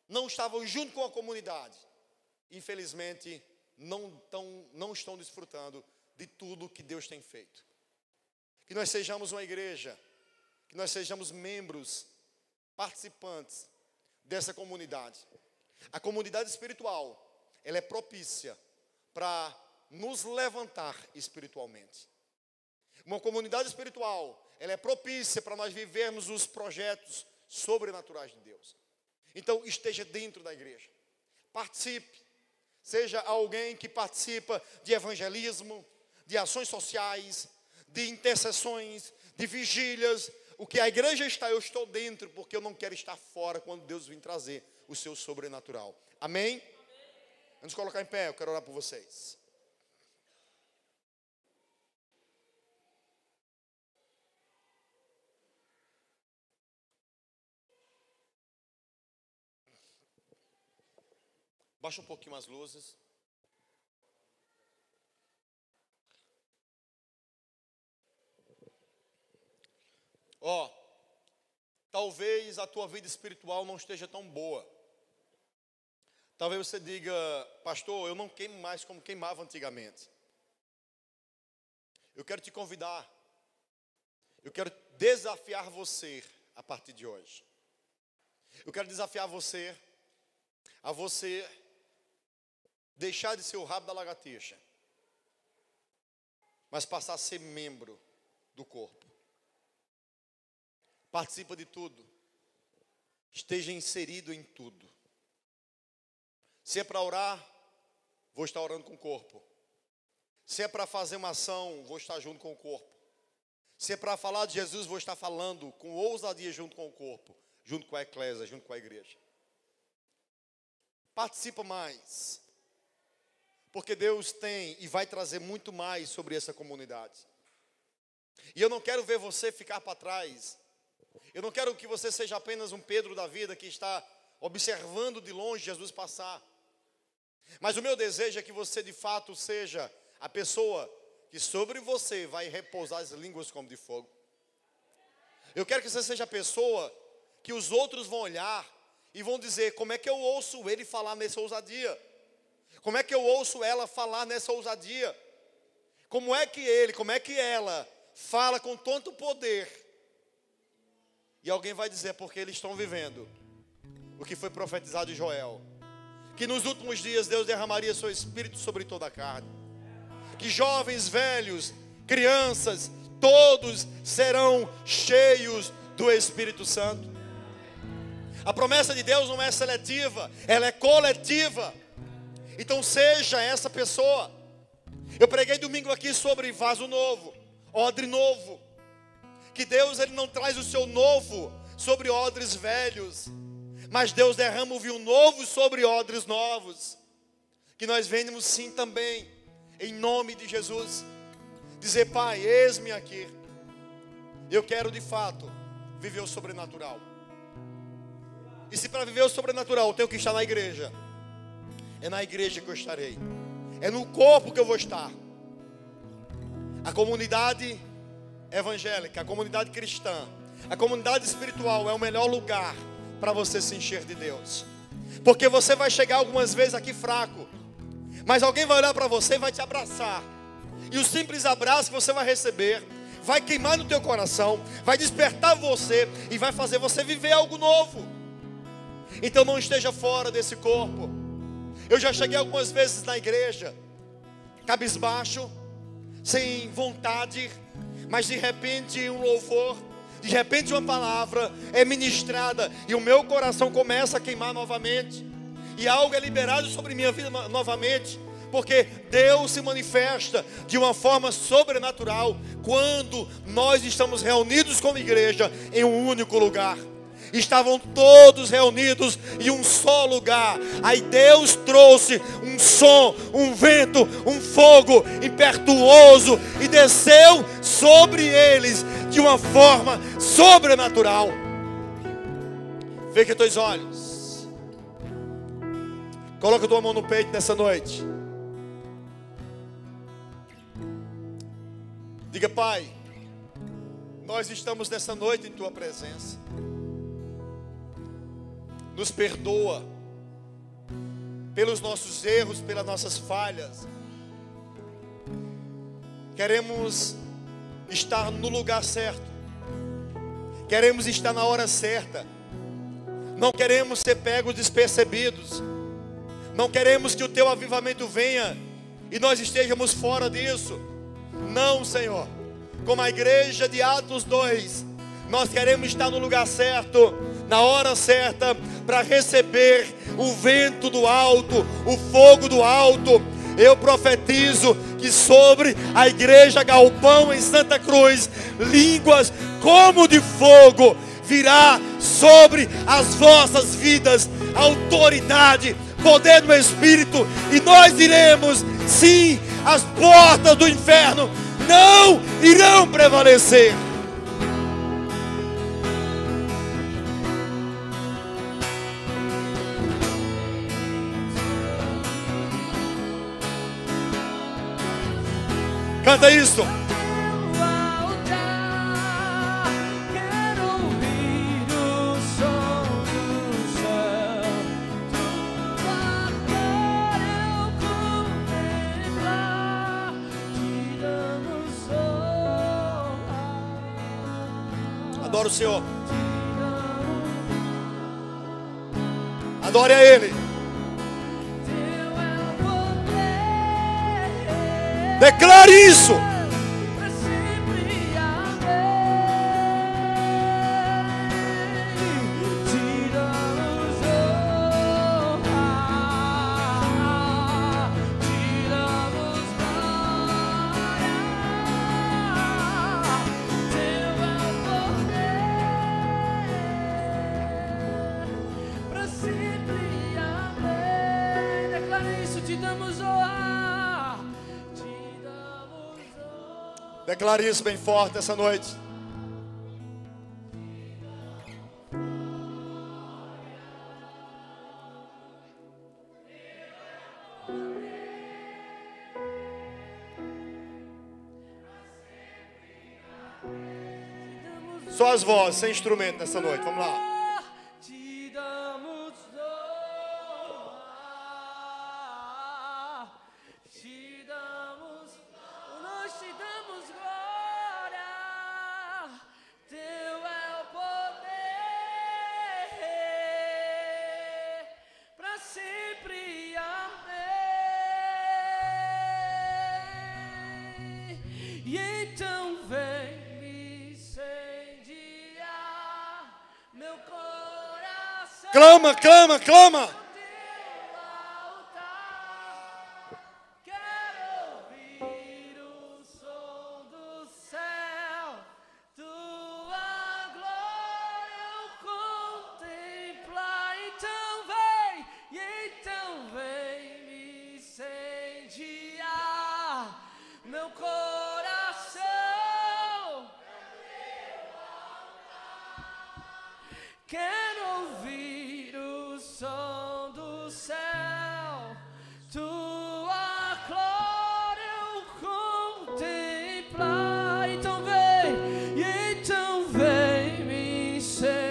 não estavam junto com a comunidade, infelizmente não estão desfrutando de tudo que Deus tem feito. Que nós sejamos uma igreja, que nós sejamos membros, participantes dessa comunidade. A comunidade espiritual, ela é propícia para nos levantar espiritualmente. Uma comunidade espiritual, ela é propícia para nós vivermos os projetos sobrenaturais de Deus. Então, esteja dentro da igreja. Participe. Seja alguém que participa de evangelismo, de ações sociais, de intercessões, de vigílias. O que a igreja está, eu estou dentro, porque eu não quero estar fora quando Deus vir trazer o seu sobrenatural. Amém? Vamos colocar em pé, eu quero orar por vocês. Baixa um pouquinho as luzes. Talvez a tua vida espiritual não esteja tão boa. Talvez você diga, pastor, eu não queimo mais como queimava antigamente. Eu quero te convidar, eu quero desafiar você a partir de hoje. Eu quero desafiar você a você deixar de ser o rabo da lagartixa, mas passar a ser membro do corpo. Participa de tudo. Esteja inserido em tudo. Se é para orar, vou estar orando com o corpo. Se é para fazer uma ação, vou estar junto com o corpo. Se é para falar de Jesus, vou estar falando com ousadia junto com o corpo, junto com a eclésia, junto com a igreja. Participa mais. Porque Deus tem e vai trazer muito mais sobre essa comunidade. E eu não quero ver você ficar para trás. Eu não quero que você seja apenas um Pedro da vida que está observando de longe Jesus passar. Mas o meu desejo é que você de fato seja a pessoa que sobre você vai repousar as línguas como de fogo. Eu quero que você seja a pessoa que os outros vão olhar e vão dizer, como é que eu ouço ele falar nessa ousadia? Como é que eu ouço ela falar nessa ousadia? Como é que ela fala com tanto poder? E alguém vai dizer, porque eles estão vivendo o que foi profetizado de Joel, que nos últimos dias Deus derramaria seu Espírito sobre toda a carne, que jovens, velhos, crianças, todos serão cheios do Espírito Santo. A promessa de Deus não é seletiva, ela é coletiva. Então seja essa pessoa. Eu preguei domingo aqui sobre vaso novo, odre novo. Que Deus ele não traz o seu novo sobre odres velhos, mas Deus derrama o vinho novo sobre odres novos. Que nós venhamos sim também, em nome de Jesus, dizer, Pai, eis-me aqui. Eu quero de fato viver o sobrenatural. E se para viver o sobrenatural eu tenho que estar na igreja, é na igreja que eu estarei, é no corpo que eu vou estar. A comunidade evangélica, a comunidade cristã, a comunidade espiritual é o melhor lugar para você se encher de Deus. Porque você vai chegar algumas vezes aqui fraco, mas alguém vai olhar para você e vai te abraçar. E o simples abraço que você vai receber vai queimar no teu coração, vai despertar você e vai fazer você viver algo novo. Então não esteja fora desse corpo. Eu já cheguei algumas vezes na igreja cabisbaixo, sem vontade, mas de repente um louvor, de repente uma palavra é ministrada e o meu coração começa a queimar novamente, e algo é liberado sobre minha vida novamente, porque Deus se manifesta de uma forma sobrenatural quando nós estamos reunidos como igreja em um único lugar. Estavam todos reunidos em um só lugar. Aí Deus trouxe um som, um vento, um fogo impetuoso e desceu sobre eles de uma forma sobrenatural. Feche teus olhos. Coloca a tua mão no peito nessa noite. Diga: Pai, nós estamos nessa noite em tua presença. Nos perdoa pelos nossos erros, pelas nossas falhas. Queremos estar no lugar certo. Queremos estar na hora certa. Não queremos ser pegos despercebidos. Não queremos que o teu avivamento venha e nós estejamos fora disso. Não, Senhor. Como a igreja de Atos 2, nós queremos estar no lugar certo, na hora certa, para receber o vento do alto, o fogo do alto. Eu profetizo que sobre a igreja Galpão em Santa Cruz, línguas como de fogo virá sobre as vossas vidas, autoridade, poder do Espírito, e nós diremos: sim, as portas do inferno não irão prevalecer. Canta isso. Adora o Senhor. Adore a Ele. Declare isso. Declare isso bem forte essa noite. Só as vozes, sem instrumento nessa noite. Vamos lá. Clama, clama, clama. Quero ouvir o som do céu, tua glória eu contemplar. Então vem me incendiar meu coração. Quero ouvir o som do céu, tua glória eu contemplar. Então vem me incendiar.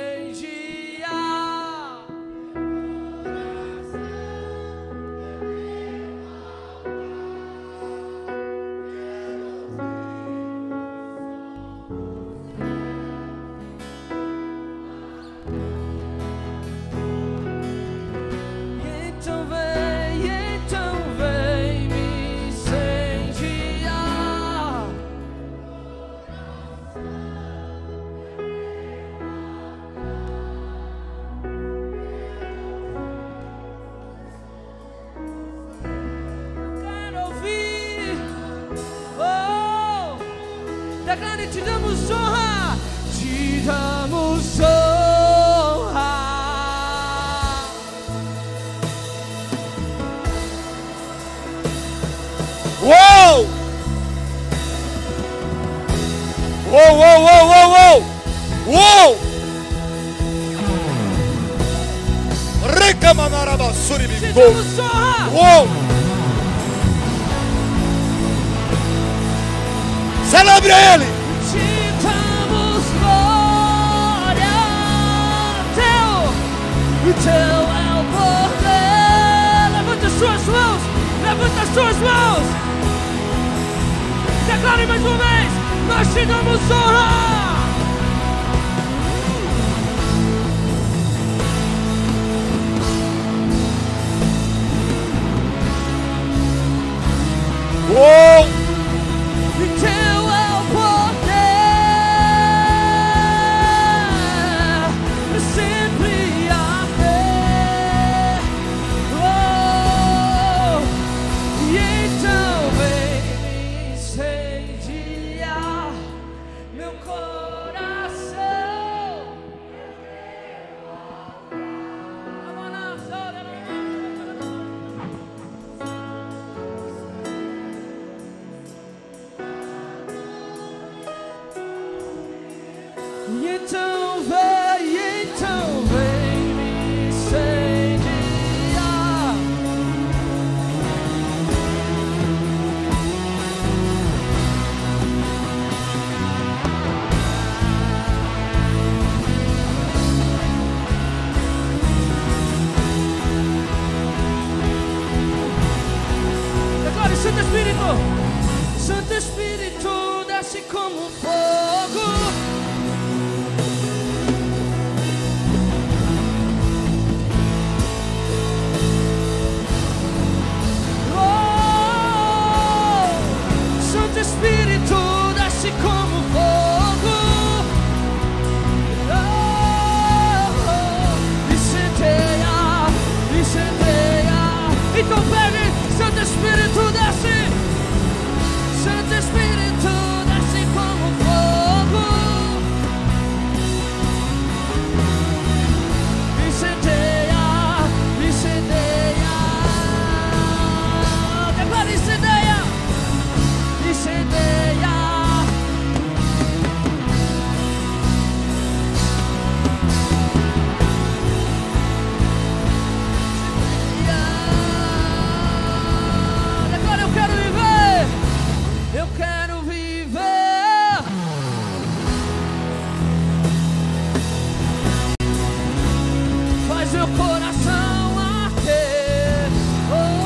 Então vem me incendiar. Quero ouvir. Oh, declare: te damos honra, te damos honra. Uou! Uou, uou, uou, uou, uou! Uou! Te damos honra. Uou! Celebre Ele! Te damos glória. Teu é o poder. Levanta as suas mãos. Levanta as suas mãos. Declare mais uma vez. Nós te damos honra. Uou! E teu é o poder, sempre a fé. Oh, e então vem me incendiar meu coração. E então vem me incendiar. Agora, Santo Espírito, Santo Espírito, desce como fogo. Santo Espírito, desce como fogo. Incendeia, incendeia. Então pegue, Santo Espírito, desce. Santo Espírito, desce como fogo. Incendeia, incendeia. Declara, incendeia. Incendeia. Agora eu quero viver. Eu quero viver. Faz meu coração arder. Oh.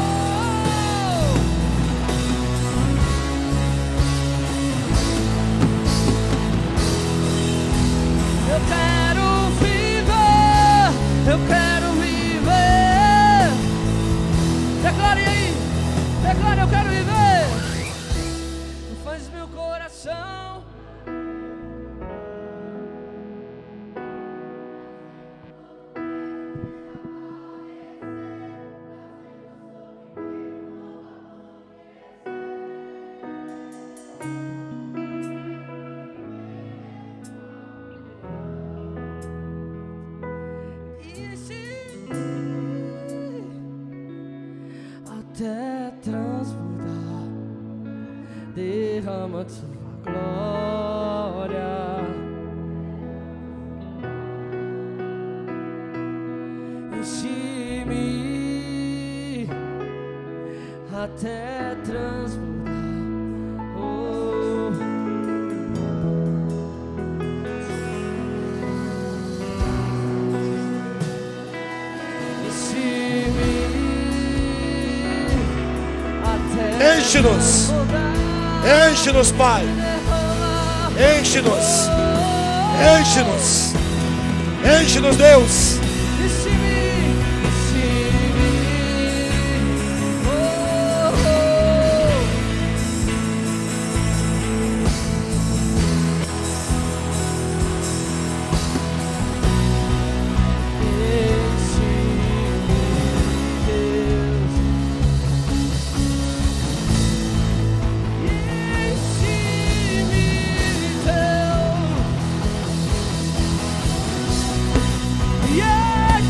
Eu quero viver, eu quero viver. Declare aí, declare, eu quero viver. Faz meu coração. Até transbordar, derrama tua glória. Enche-me até transbordar. Oh. Enche-nos, enche-nos, Pai, enche-nos, enche-nos, enche-nos, Deus. Yes,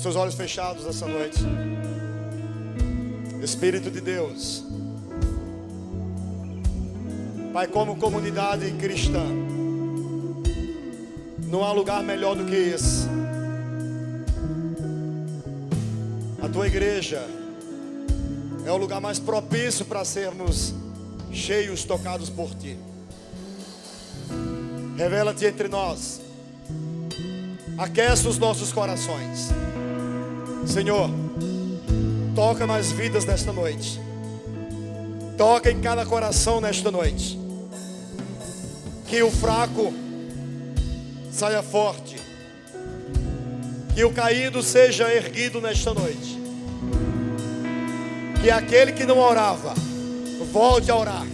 seus olhos fechados essa noite. Espírito de Deus, Pai, como comunidade cristã, não há lugar melhor do que esse. A tua igreja é o lugar mais propício para sermos cheios, tocados por ti. Revela-te entre nós. Aquece os nossos corações. Senhor, toca nas vidas nesta noite. Toca em cada coração nesta noite. Que o fraco saia forte. Que o caído seja erguido nesta noite. Que aquele que não orava volte a orar.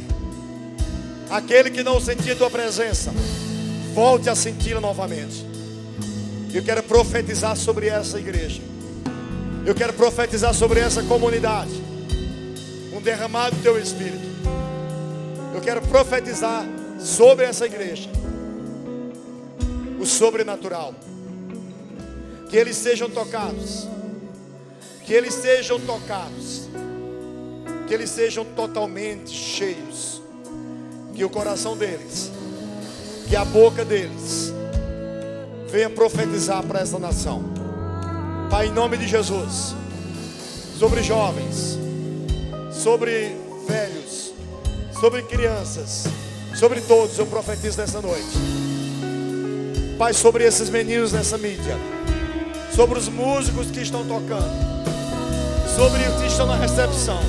Aquele que não sentia tua presença volte a senti-la novamente. Eu quero profetizar sobre essa igreja. Eu quero profetizar sobre essa comunidade um derramado do teu Espírito. Eu quero profetizar sobre essa igreja o sobrenatural. Que eles sejam tocados. Que eles sejam tocados. Que eles sejam totalmente cheios. Que o coração deles, que a boca deles venha profetizar para essa nação. Pai, em nome de Jesus, sobre jovens, sobre velhos, sobre crianças, sobre todos eu profetizo nessa noite. Pai, sobre esses meninos nessa mídia, sobre os músicos que estão tocando, sobre os que estão na recepção,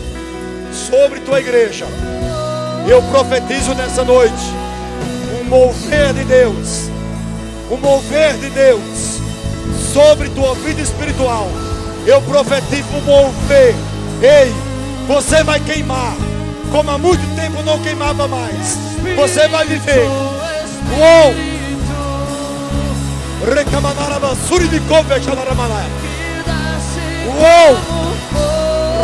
sobre tua igreja, eu profetizo nessa noite um mover de Deus, um mover de Deus sobre tua vida espiritual. Eu profetizo um mover. Ei, você vai queimar como há muito tempo não queimava mais. Você vai viver. Uou! Recamanaraba suri de cove chalaramana. Uou!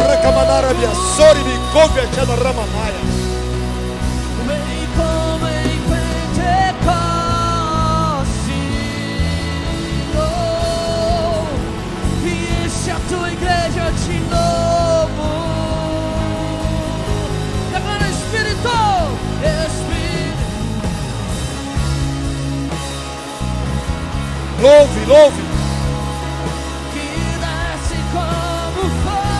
Recamanarabia suri de cove chalaramana. A tua igreja de novo. Declara Espírito, Espírito. Louve, louve. Que desce como fogo.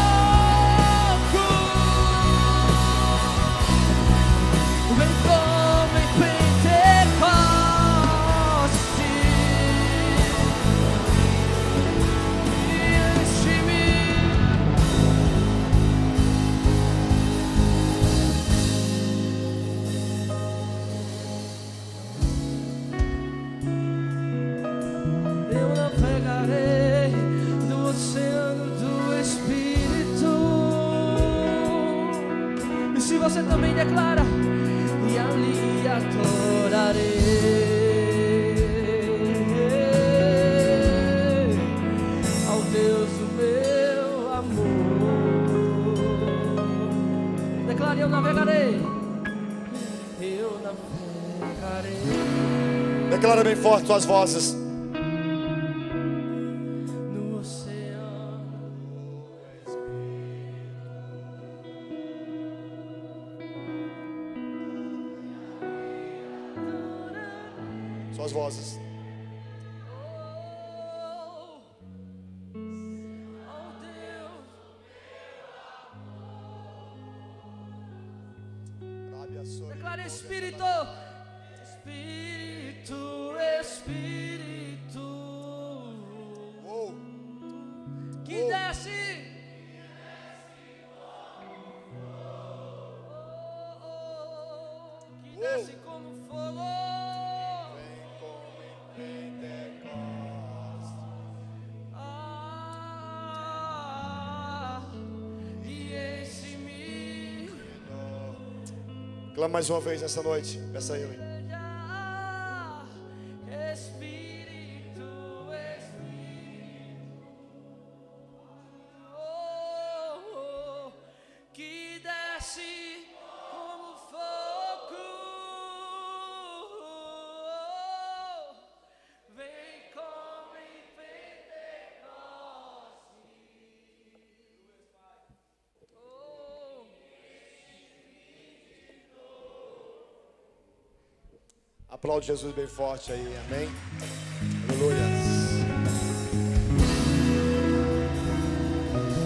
Vem como em Pentecoste. No oceano do Espírito. E se você também declara, e ali adorarei ao Deus do meu amor. Declare, eu navegarei. Eu navegarei. Declara bem forte suas vozes. Suas vozes. Declare Espírito, Espírito, Espírito. Que desce. Que desce como fogo. Clama mais uma vez nessa noite. Peça a Ele. Espírito, Espírito. Que desce como fogo. Vem como em Pentecostes. Aplaude Jesus bem forte aí, amém? Aleluia.